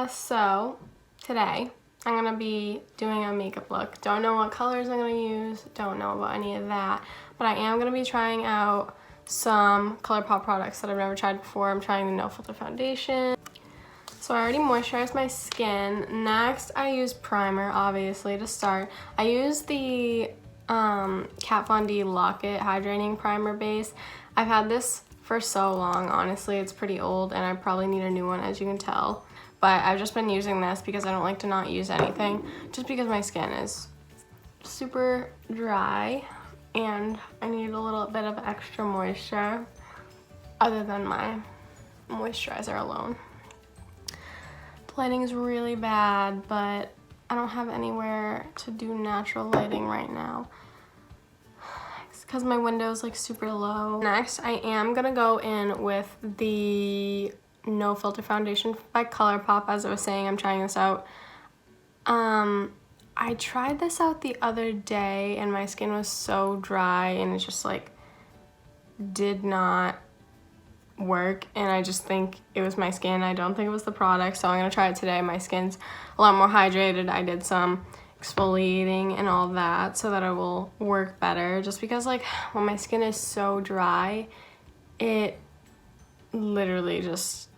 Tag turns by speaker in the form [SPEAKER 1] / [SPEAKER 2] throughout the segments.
[SPEAKER 1] So today I'm gonna be doing a makeup look. Don't know what colors I'm gonna use, don't know about any of that, but I am gonna be trying out some ColourPop products that I've never tried before. I'm trying the No Filter foundation. So I already moisturized my skin. Next, I use primer, obviously, to start. I use the Kat Von D Lock-It Hydrating Primer Base. I've had this for so long, honestly. It's pretty old, and I probably need a new one, as you can tell. But I've just been using this because I don't like to not use anything, just because my skin is super dry, and I need a little bit of extra moisture, other than my moisturizer alone. Lighting is really bad, but I don't have anywhere to do natural lighting right now. It's because my window is like super low. Next, I am gonna go in with the No Filter foundation by ColourPop. As I was saying, I'm trying this out. I tried this out the other day and my skin was so dry and it just like did not work, and I just think it was my skin. I don't think it was the product, so I'm gonna try it today. My skin's a lot more hydrated. I did some exfoliating and all that so that it will work better, just because like when my skin is so dry, it literally just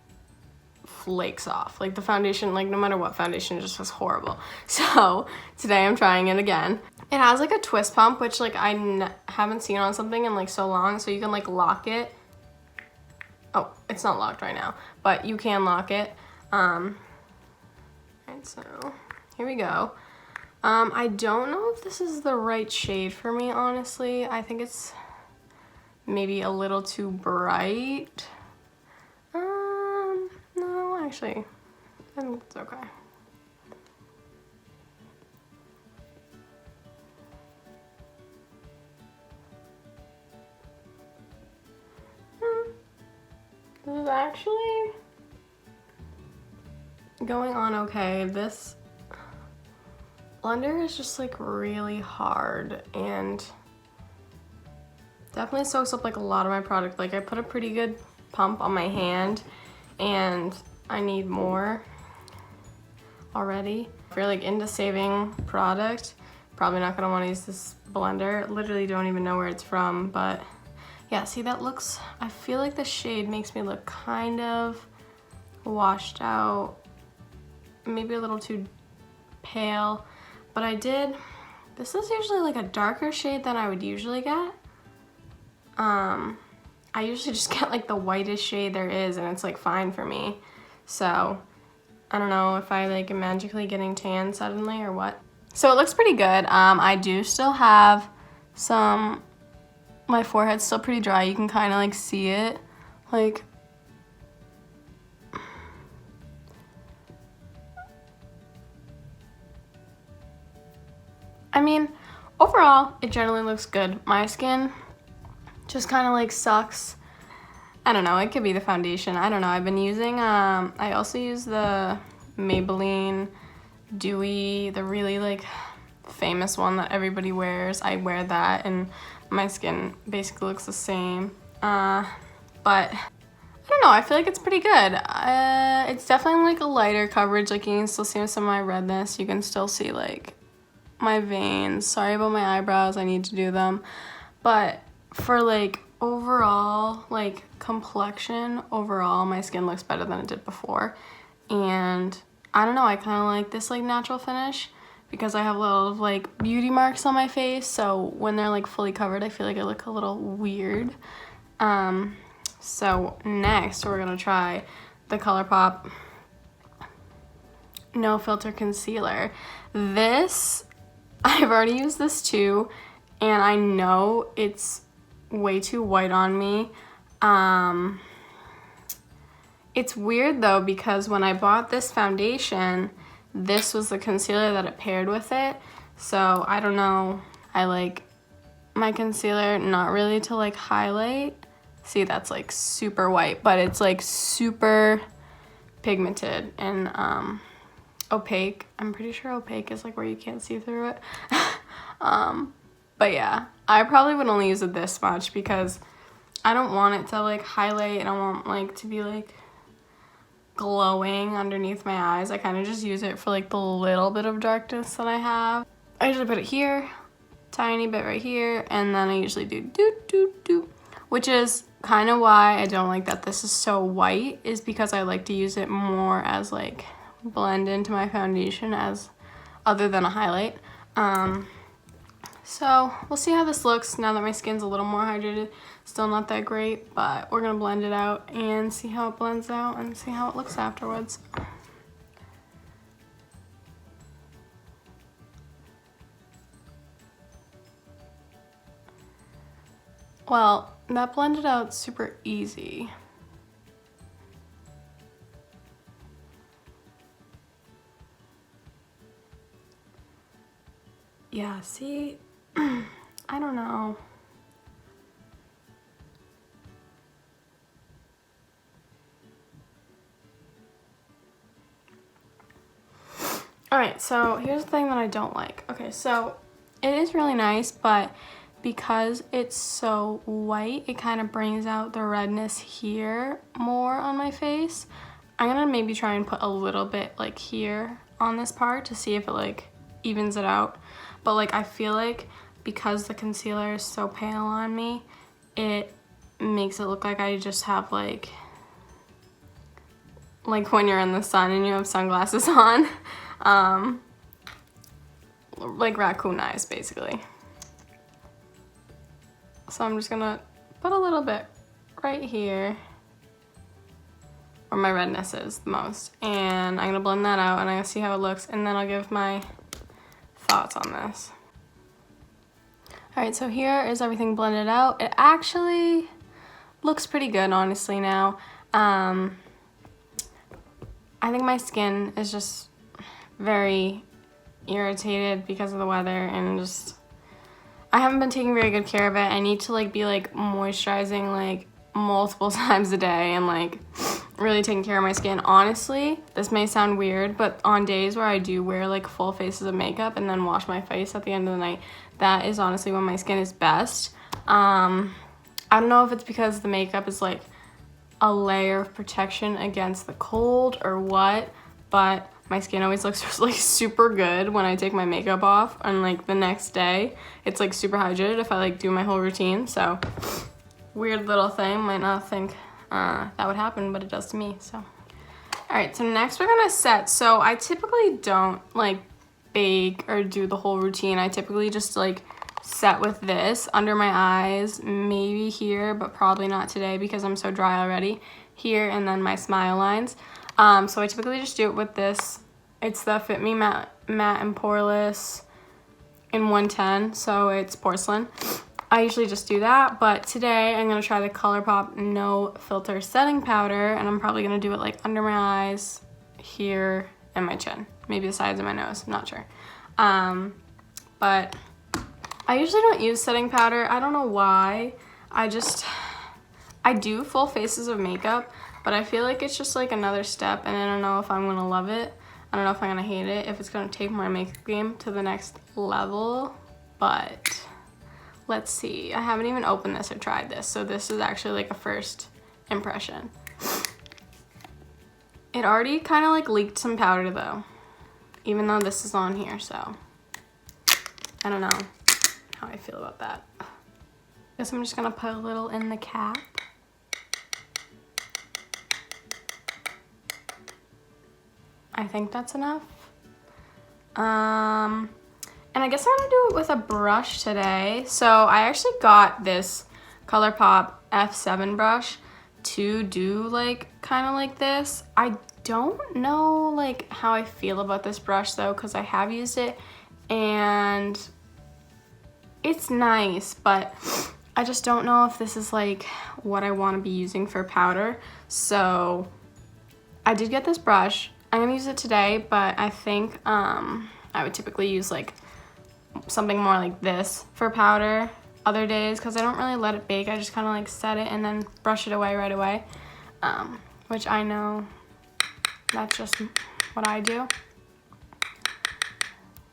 [SPEAKER 1] flakes off. Like the foundation, like no matter what foundation, just was horrible. So today I'm trying it again. It has like a twist pump, which like I haven't seen on something in like so long, so you can like lock it. Oh, it's not locked right now, but you can lock it. Right, so here we go. I don't know if this is the right shade for me, honestly. I think it's maybe a little too bright. No, actually, I think it's okay. This is actually going on okay. This blender is just like really hard and definitely soaks up like a lot of my product. Like I put a pretty good pump on my hand and I need more already. If you're like into saving product, probably not gonna want to use this blender. Literally don't even know where it's from, but yeah, see that looks, I feel like the shade makes me look kind of washed out, maybe a little too pale, but this is usually like a darker shade than I would usually get. I usually just get like the whitest shade there is and it's like fine for me. So I don't know if I like am magically getting tan suddenly or what. So it looks pretty good. I do still have my forehead's still pretty dry. You can kind of like see it. Like, I mean, overall, it generally looks good. My skin just kind of like sucks. I don't know, it could be the foundation. I don't know. I've been using, I also use the Maybelline Dewy, the really like famous one that everybody wears. I wear that and my skin basically looks the same. But I don't know, I feel like it's pretty good. It's definitely like a lighter coverage. Like you can still see some of my redness. You can still see like my veins. Sorry about my eyebrows, I need to do them. But for like overall, like complexion, overall, my skin looks better than it did before. And I don't know, I kind of like this like natural finish because I have a little like beauty marks on my face. So when they're like fully covered, I feel like I look a little weird. So next we're gonna try the ColourPop No Filter Concealer. This, I've already used this too, and I know it's way too white on me. It's weird though, because when I bought this foundation, this was the concealer that it paired with it. So I don't know, I like my concealer not really to like highlight. See, that's like super white, but it's like super pigmented and opaque. I'm pretty sure opaque is like where you can't see through it. But yeah, I probably would only use it this much because I don't want it to like highlight. I don't want like to be like glowing underneath my eyes. I kind of just use it for like the little bit of darkness that I have. I usually put it here, tiny bit right here, and then I usually do do do do, which is kind of why I don't like that this is so white, is because I like to use it more as like blend into my foundation as other than a highlight. So we'll see how this looks now that my skin's a little more hydrated. Still not that great, but we're gonna blend it out and see how it blends out and see how it looks afterwards. Well, that blended out super easy. Yeah, see, I don't know. All right, so here's the thing that I don't like. Okay, so it is really nice, but because it's so white, it kind of brings out the redness here more on my face. I'm gonna maybe try and put a little bit like here on this part to see if it like evens it out. But like I feel like because the concealer is so pale on me, it makes it look like I just have like when you're in the sun and you have sunglasses on. Like raccoon eyes basically. So I'm just gonna put a little bit right here where my redness is the most, and I'm gonna blend that out and I'm gonna see how it looks, and then I'll give my thoughts on this. All right, so here is everything blended out. It actually looks pretty good, honestly, now. I think my skin is just very irritated because of the weather, and just I haven't been taking very good care of it. I need to like be like moisturizing like multiple times a day and like really taking care of my skin. Honestly, this may sound weird, but on days where I do wear like full faces of makeup and then wash my face at the end of the night, that is honestly when my skin is best. I don't know if it's because the makeup is like a layer of protection against the cold or what, but my skin always looks like super good when I take my makeup off, and like the next day it's like super hydrated if I like do my whole routine. So weird little thing, might not think that would happen, but it does to me. So all right, so next we're gonna set. So I typically don't like bake or do the whole routine. I typically just like set with this under my eyes, maybe here, but probably not today because I'm so dry already, here, and then my smile lines. So I typically just do it with this. It's the Fit Me Matte and Poreless in 110, so it's porcelain. I usually just do that, but today I'm gonna try the ColourPop No Filter Setting Powder, and I'm probably gonna do it like under my eyes, here, and my chin. Maybe the sides of my nose, I'm not sure. But I usually don't use setting powder. I don't know why. I do full faces of makeup, but I feel like it's just like another step, and I don't know if I'm gonna love it. I don't know if I'm gonna hate it, if it's gonna take my makeup game to the next level, but let's see. I haven't even opened this or tried this, so this is actually like a first impression. It already kind of like leaked some powder though, even though this is on here, so I don't know how I feel about that. Guess I'm just gonna put a little in the cap. I think that's enough. And I guess I'm gonna do it with a brush today. So I actually got this ColourPop F7 brush to do like kind of like this. I don't know like how I feel about this brush though, because I have used it and it's nice, but I just don't know if this is like what I want to be using for powder. So I did get this brush. I'm gonna use it today, but I think I would typically use like something more like this for powder other days, because I don't really let it bake. I just kind of like set it and then brush it away right away, which I know that's just what I do.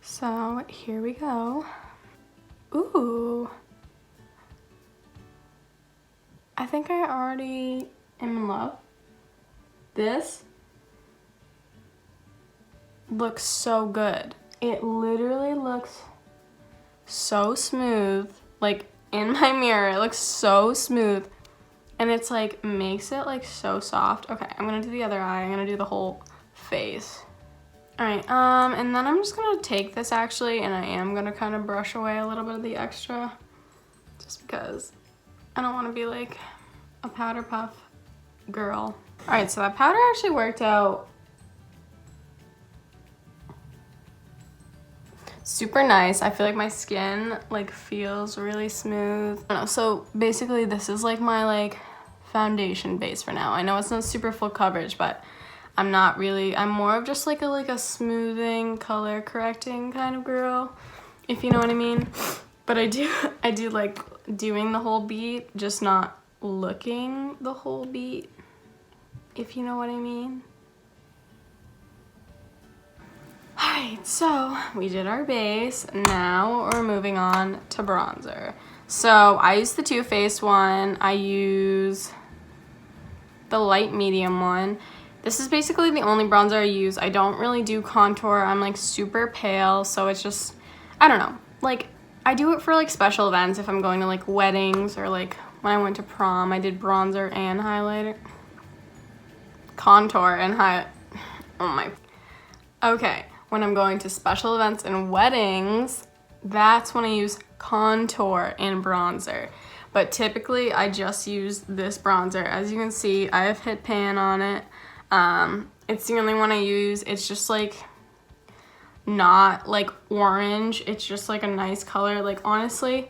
[SPEAKER 1] So here we go. Ooh, I think I already am in love. This looks so good. It literally looks so smooth. Like in my mirror, it looks so smooth. And it's like, makes it like so soft. Okay, I'm gonna do the other eye. I'm gonna do the whole face. All right, and then I'm just gonna take this actually, and I am gonna kind of brush away a little bit of the extra, just because I don't wanna be like a powder puff girl. All right, so that powder actually worked out super nice. I feel like my skin like feels really smooth. I don't know, so basically this is like my like foundation base for now. I know it's not super full coverage, but I'm not really, I'm more of just like a smoothing, color correcting kind of girl, if you know what I mean. But I do like doing the whole beat, just not looking the whole beat, if you know what I mean. Alright, so we did our base. Now we're moving on to bronzer. So I use the Too Faced one. I use the light medium one. This is basically the only bronzer I use. I don't really do contour. I'm like super pale, so it's just, I don't know. Like, I do it for like special events if I'm going to like weddings, or like when I went to prom, I did bronzer and highlighter. Contour and oh my. Okay, when I'm going to special events and weddings, that's when I use contour and bronzer. But typically I just use this bronzer. As you can see, I have hit pan on it. It's the only one I use. It's just like not like orange. It's just like a nice color. Like honestly,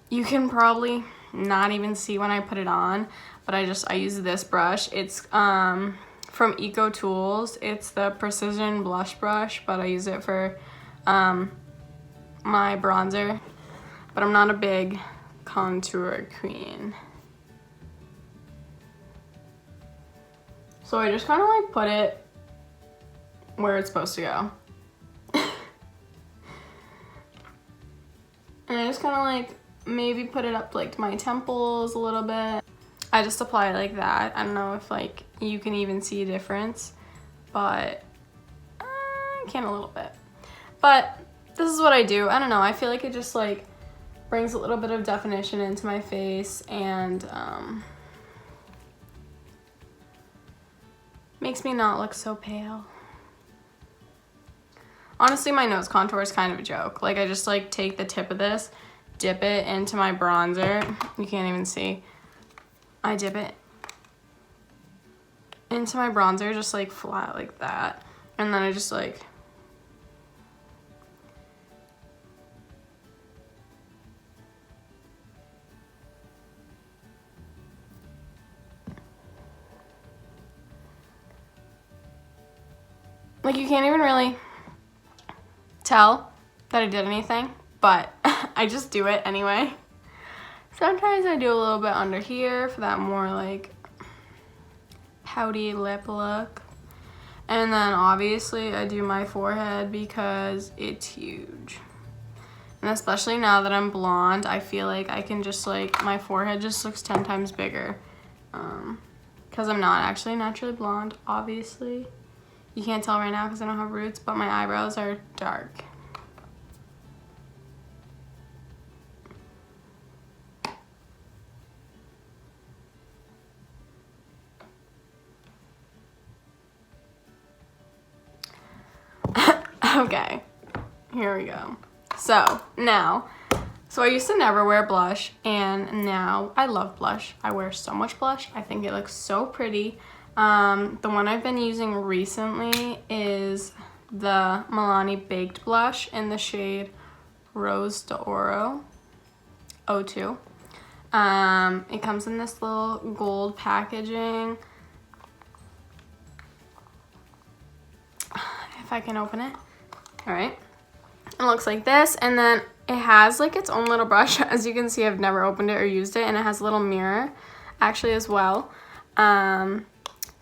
[SPEAKER 1] you can probably not even see when I put it on, but I use this brush. It's from Eco Tools. It's the Precision Blush Brush, but I use it for my bronzer. But I'm not a big contour queen. So I just kind of like put it where it's supposed to go. And I just kind of like maybe put it up like to my temples a little bit. I just apply it like that. I don't know if like you can even see a difference, but I can a little bit. But this is what I do. I don't know. I feel like it just like brings a little bit of definition into my face, and makes me not look so pale. Honestly, my nose contour is kind of a joke. Like I just like take the tip of this, dip it into my bronzer. You can't even see. I dip it into my bronzer just like flat like that. And then I just like you can't even really tell that I did anything, but I just do it anyway. Sometimes I do a little bit under here for that more like pouty lip look. And then obviously I do my forehead because it's huge. And especially now that I'm blonde, I feel like I can just like, my forehead just looks 10 times bigger. Because I'm not actually naturally blonde, obviously. You can't tell right now because I don't have roots, but my eyebrows are dark. Okay, here we go. So now, I used to never wear blush, and now I love blush. I wear so much blush. I think it looks so pretty. The one I've been using recently is the Milani Baked Blush in the shade Rose d'Oro 02. It comes in this little gold packaging. If I can open it. All right. It looks like this, and then it has like its own little brush. As you can see, I've never opened it or used it, and it has a little mirror actually as well.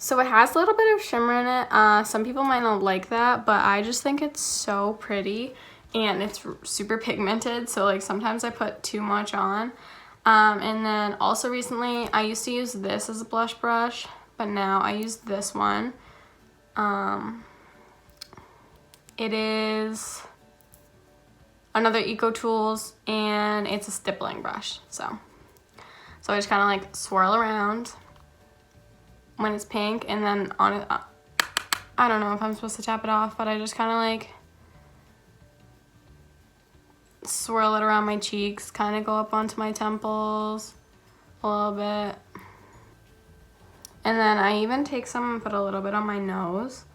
[SPEAKER 1] So it has a little bit of shimmer in it. Some people might not like that, but I just think it's so pretty, and it's super pigmented, so like sometimes I put too much on. And then also recently I used to use this as a blush brush, but now I use this one. It is another Eco Tools, and it's a stippling brush. So I just kind of like swirl around when it's pink, and then on it, I don't know if I'm supposed to tap it off, but I just kind of like swirl it around my cheeks, kind of go up onto my temples a little bit. And then I even take some and put a little bit on my nose.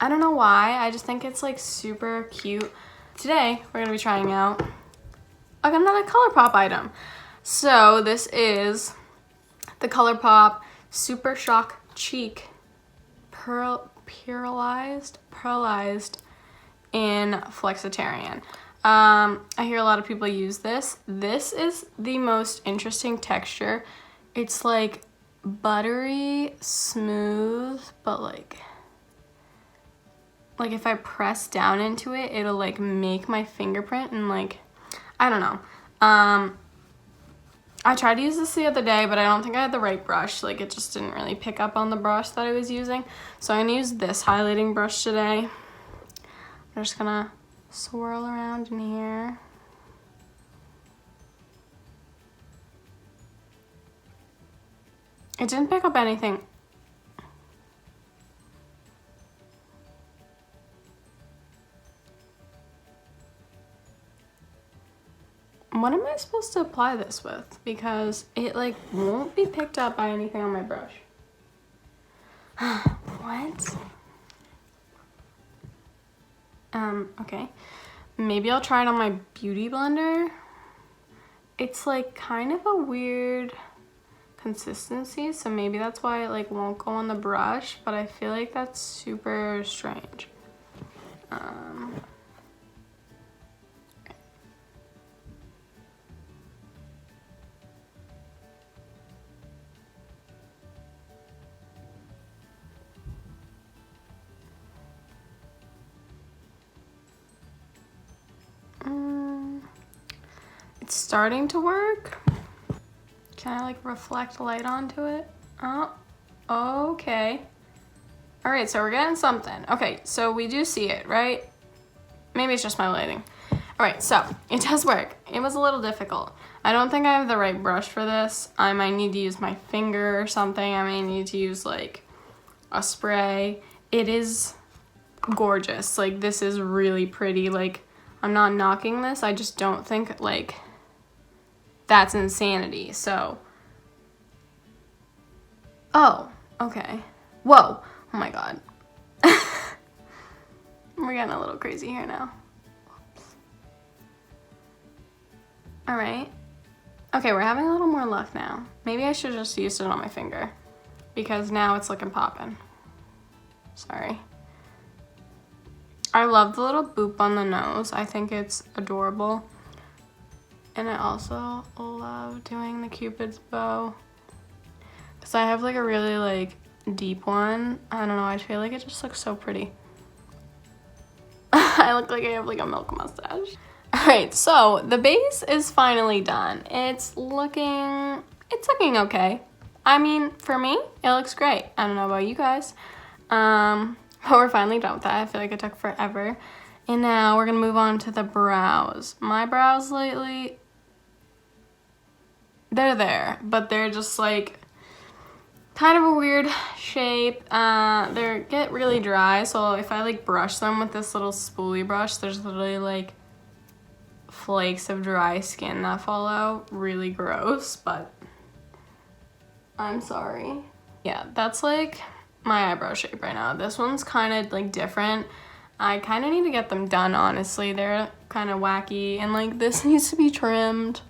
[SPEAKER 1] I don't know why, I just think it's like super cute. Today, we're gonna be trying out another ColourPop item. So this is the ColourPop Super Shock Cheek Pearlized in Flexitarian. I hear a lot of people use this. This is the most interesting texture. It's like buttery smooth, but like if I press down into it, it'll like make my fingerprint, and like, I don't know. I tried to use this the other day, but I don't think I had the right brush. Like, it just didn't really pick up on the brush that I was using. So I'm gonna use this highlighting brush today. I'm just gonna swirl around in here. It didn't pick up anything. What am I supposed to apply this with? Because it like won't be picked up by anything on my brush. What? Okay. Maybe I'll try it on my beauty blender. It's like kind of a weird consistency, so maybe that's why it like won't go on the brush, but I feel like that's super strange. It's starting to work. Can I like reflect light onto it? Oh, okay. All right, so we're getting something. Okay, so we do see it, right? Maybe it's just my lighting. All right, so it does work. It was a little difficult. I don't think I have the right brush for this. I might need to use my finger or something. I may need to use like a spray. It is gorgeous. Like, this is really pretty. Like, I'm not knocking this. I just don't think like that's insanity. So, oh, okay. Whoa, oh my God. We're getting a little crazy here now. Whoops. All right. Okay, we're having a little more luck now. Maybe I should just use it on my finger, because now it's looking poppin'. Sorry. I love the little boop on the nose. I think it's adorable. And I also love doing the Cupid's bow, because I have like a really like deep one. I don't know, I feel like it just looks so pretty. I look like I have like a milk mustache. All right, so the base is finally done. It's looking okay. I mean, for me, it looks great. I don't know about you guys. But we're finally done with that. I feel like it took forever. And now we're gonna move on to the brows. My brows lately, they're there, but they're just like kind of a weird shape. They get really dry, so if I like brush them with this little spoolie brush, there's literally like flakes of dry skin that fall out. Really gross, but I'm sorry. Yeah, that's like my eyebrow shape right now. This one's kind of like different. I kind of need to get them done, honestly. They're kind of wacky, and like this needs to be trimmed.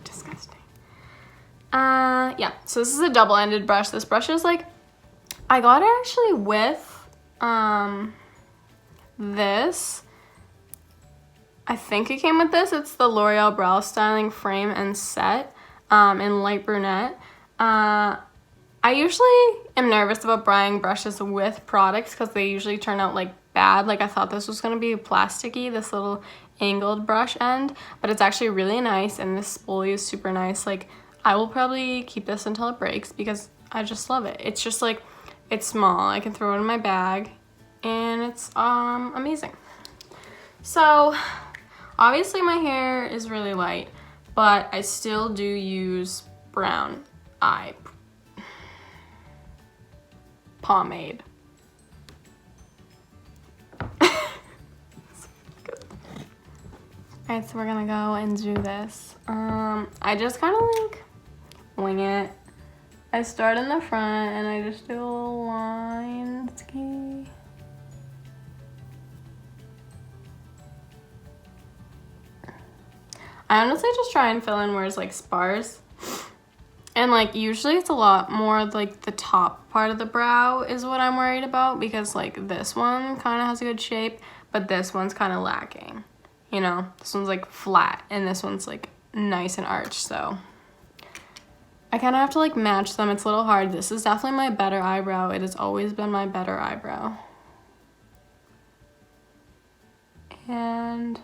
[SPEAKER 1] Disgusting. Yeah, so this is a double-ended brush. This brush is like, I got it actually with this. I think it came with this. It's the L'Oreal Brow Styling Frame and Set in light brunette. I usually am nervous about buying brushes with products because they usually turn out like bad. Like, I thought this was going to be plasticky, this little angled brush end, but it's actually really nice, and this spoolie is super nice. Like, I will probably keep this until it breaks because I just love it. It's just like, It's small. I can throw it in my bag, and it's amazing. So obviously my hair is really light, but I still do use brown eye pomade. Alright, so we're gonna go and do this. I just kind of like wing it. I start in the front and I just do a little line. I honestly just try and fill in where it's like sparse. And like usually it's a lot more like the top part of the brow is what I'm worried about, because like this one kind of has a good shape, but this one's kind of lacking. You know, this one's like flat and this one's like nice and arched, so I kind of have to like match them. It's a little hard. This is definitely my better eyebrow. It has always been my better eyebrow. And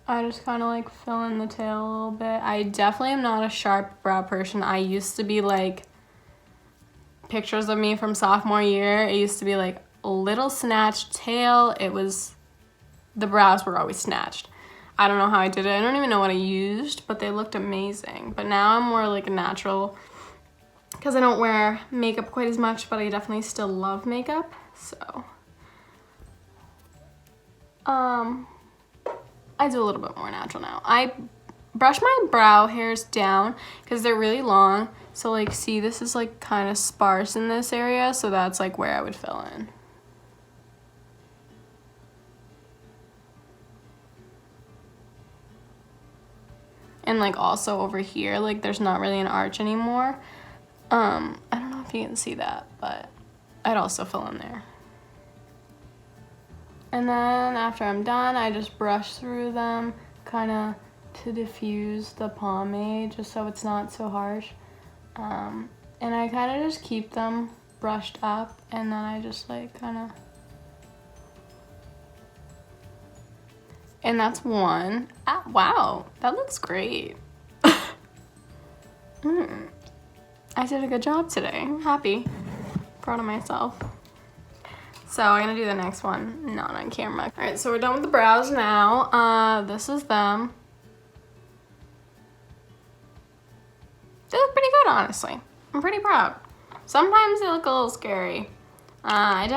[SPEAKER 1] I just kind of like fill in the tail a little bit. I definitely am not a sharp brow person. I used to be like, pictures of me from sophomore year, it used to be like a little snatched tail. It was, the brows were always snatched. I don't know how I did it. I don't even know what I used, but they looked amazing. But now I'm more like a natural, because I don't wear makeup quite as much, but I definitely still love makeup. So, I do a little bit more natural now. I brush my brow hairs down because they're really long. So like, see, this is like kind of sparse in this area. So that's like where I would fill in. And like also over here, like there's not really an arch anymore. I don't know if you can see that, but I'd also fill in there. And then after I'm done, I just brush through them kind of to diffuse the pomade, just so it's not so harsh. And I kind of just keep them brushed up, and then I just like kind of, and that's one. Ah, wow, that looks great. I did a good job today. I'm happy, proud of myself. So I'm gonna do the next one, not on camera. All right, so we're done with the brows now. This is them. They look pretty good, honestly. I'm pretty proud. Sometimes they look a little scary. I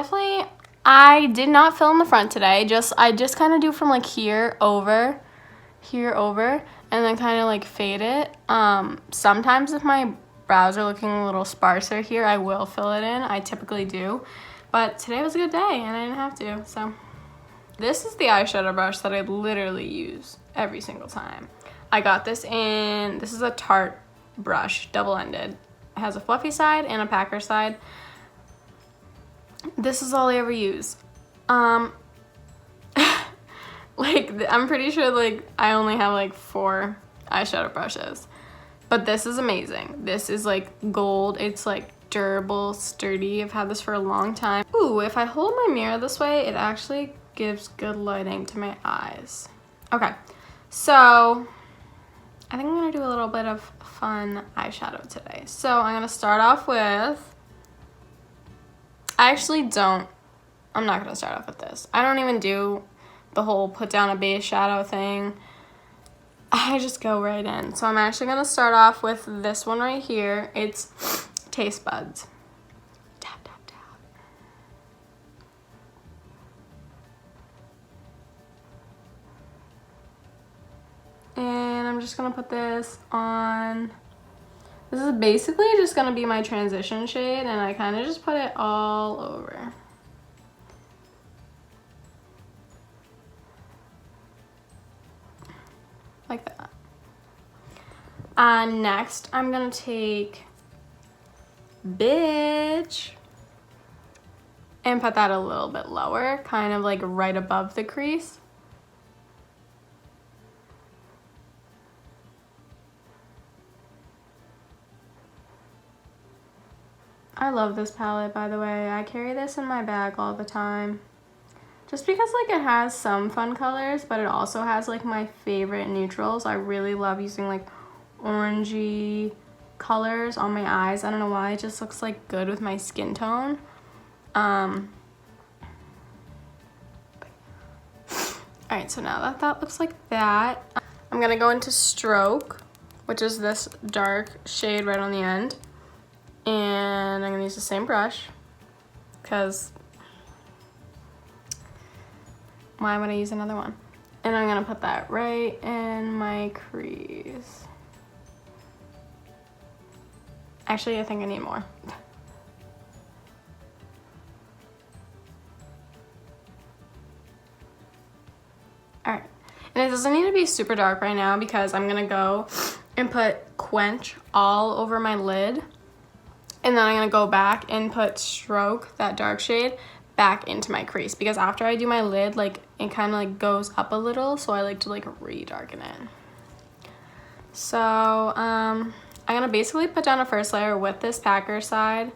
[SPEAKER 1] did not fill in the front today. I just kind of do from like here over, and then kind of like fade it. Sometimes if my brows are looking a little sparser here, I will fill it in. I typically do. But today was a good day and I didn't have to, so. This is the eyeshadow brush that I literally use every single time. I got this this is a Tarte brush, double-ended. It has a fluffy side and a packer side. This is all I ever use. Like, I'm pretty sure like I only have like 4 eyeshadow brushes. But this is amazing. This is like gold. It's like durable, sturdy. I've had this for a long time. Ooh, if I hold my mirror this way, it actually gives good lighting to my eyes. Okay, so I think I'm gonna do a little bit of fun eyeshadow today. So I'm gonna start off with, I'm not gonna start off with this. I don't even do the whole put down a base shadow thing. I just go right in. So I'm actually gonna start off with this one right here. It's Taste Buds. Tap, tap, tap. And I'm just gonna put this on. This is basically just gonna be my transition shade, and I kind of just put it all over. Like that. Next, I'm gonna take Bitch and put that a little bit lower, kind of like right above the crease. I love this palette, by the way. I carry this in my bag all the time. Just because like it has some fun colors, but it also has like my favorite neutrals. I really love using like orangey colors on my eyes. I don't know why, it just looks like good with my skin tone. Alright, so now that looks like that, I'm gonna go into Stroke, which is this dark shade right on the end. And I'm gonna use the same brush, because why would I use another one? And I'm gonna put that right in my crease. Actually, I think I need more. Alright, and it doesn't need to be super dark right now because I'm gonna go and put Quench all over my lid. And then I'm gonna go back and put Stroke, that dark shade, back into my crease. Because after I do my lid, like, it kind of like goes up a little, so I like to like re-darken it. So, I'm gonna basically put down a first layer with this packer side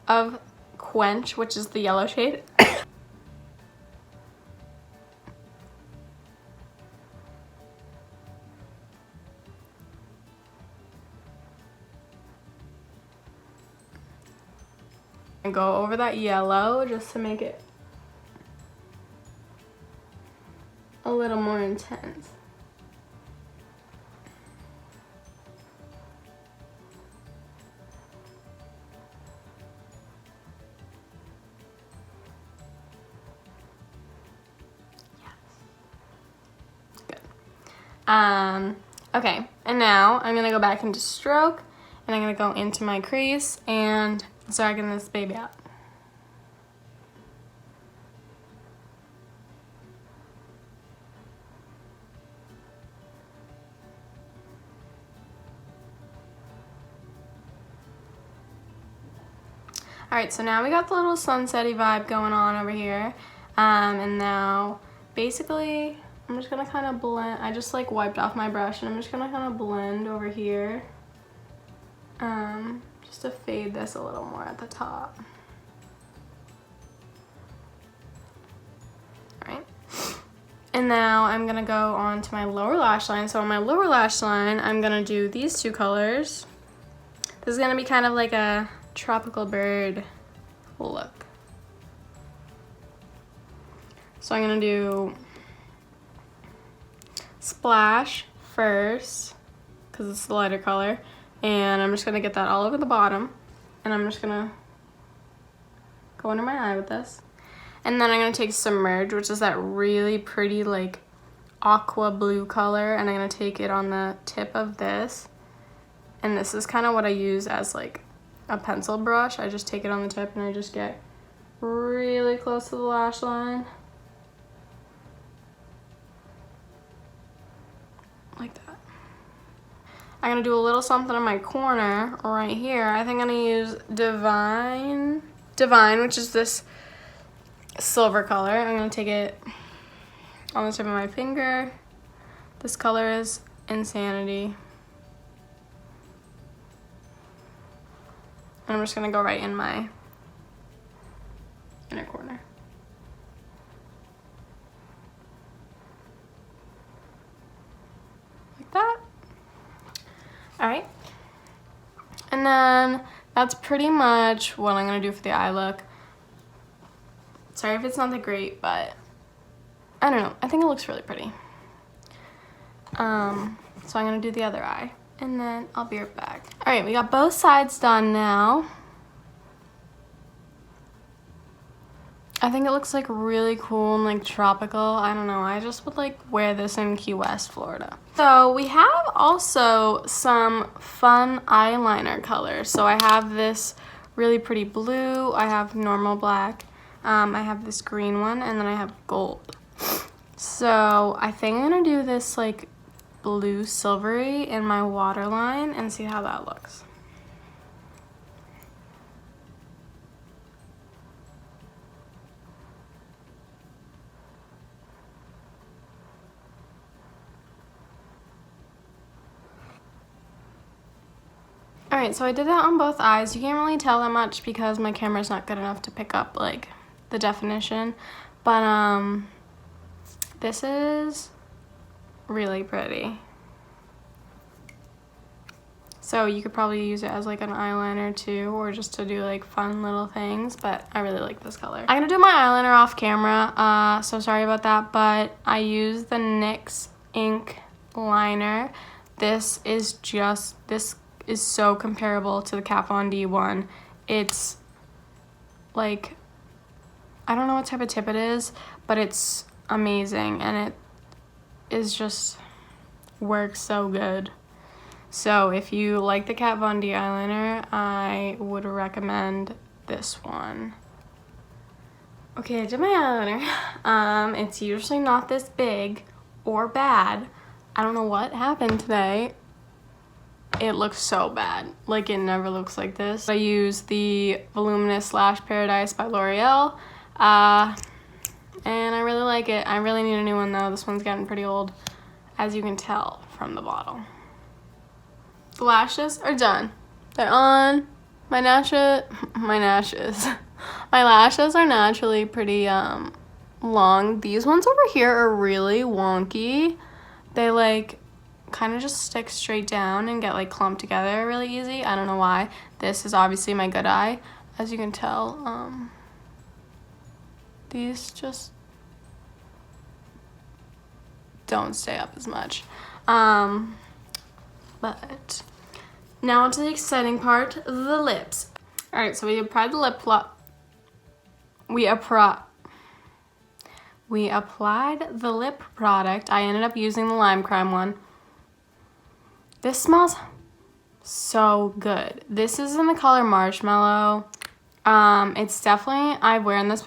[SPEAKER 1] of Quench, which is the yellow shade. And go over that yellow just to make it a little more intense. Okay, and now I'm gonna go back into Stroke, and I'm gonna go into my crease and darken this baby out. Alright, so now we got the little sunsetty vibe going on over here, and now basically I'm just gonna kind of blend. I just like wiped off my brush and I'm just gonna kind of blend over here, just to fade this a little more at the top. Alright, and now I'm gonna go on to my lower lash line. So on my lower lash line, I'm gonna do these two colors. This is gonna be kind of like a tropical bird look. So I'm gonna do Splash first, because it's the lighter color, and I'm just gonna get that all over the bottom, and I'm just gonna go under my eye with this. And then I'm gonna take Submerge, which is that really pretty like aqua blue color, and I'm gonna take it on the tip of this, and this is kind of what I use as like a pencil brush. I just take it on the tip and I just get really close to the lash line. Like that. I'm gonna do a little something in my corner right here. I think I'm gonna use Divine, which is this silver color. I'm gonna take it on the tip of my finger. This color is Insanity. And I'm just gonna go right in my inner corner. That. All right, and then that's pretty much what I'm gonna do for the eye look. Sorry if it's not that great, but I don't know, I think it looks really pretty. So I'm gonna do the other eye and then I'll be right back. All right, we got both sides done now. I think it looks like really cool and like tropical. I don't know, I just would like wear this in Key West, Florida. So we have also some fun eyeliner colors. So I have this really pretty blue, I have normal black, I have this green one, and then I have gold. So I think I'm gonna do this like blue silvery in my waterline and see how that looks. Alright, so I did that on both eyes. You can't really tell that much because my camera's not good enough to pick up like the definition, but this is really pretty. So you could probably use it as like an eyeliner too, or just to do like fun little things, but I really like this color. I'm gonna do my eyeliner off camera, so sorry about that, but I use the NYX ink liner. This is so comparable to the Kat Von D one. It's like, I don't know what type of tip it is, but it's amazing, and it is just works so good. So if you like the Kat Von D eyeliner, I would recommend this one. Okay, I did my eyeliner. It's usually not this big or bad. I don't know what happened today. It looks so bad. Like, it never looks like this. I use the Voluminous Lash Paradise by L'Oreal, and I really like it. I really need a new one though. This one's getting pretty old, as you can tell from the bottle. The lashes are done. They're on. My lashes are naturally pretty long. These ones over here are really wonky. They like kind of just stick straight down and get like clumped together really easy. I don't know why. This is obviously my good eye, as you can tell. These just don't stay up as much. But now onto the exciting part, the lips. All right, so we applied the lip plot. We applied the lip product. I ended up using the Lime Crime one. This smells so good. This is in the color Marshmallow. It's definitely, I've worn this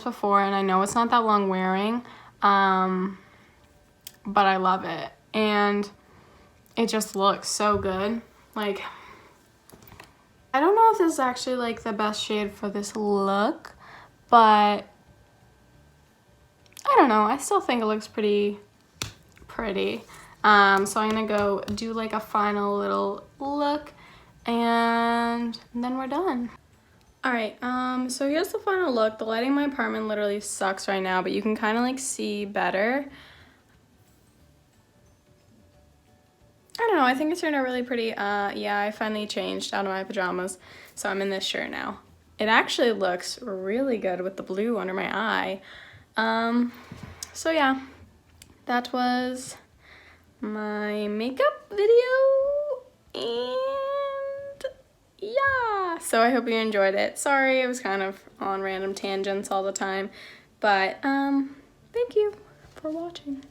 [SPEAKER 1] before, and I know it's not that long wearing, but I love it, and it just looks so good. Like, I don't know if this is actually like the best shade for this look, but I don't know. I still think it looks pretty. So I'm gonna go do like a final little look, and then we're done. All right, so here's the final look. The lighting in my apartment literally sucks right now, but you can kind of like see better. I don't know, I think it turned out really pretty. Yeah, I finally changed out of my pajamas, so I'm in this shirt now. It actually looks really good with the blue under my eye. So yeah, that was my makeup video, and yeah, so I hope you enjoyed it. Sorry, it was kind of on random tangents all the time, but thank you for watching.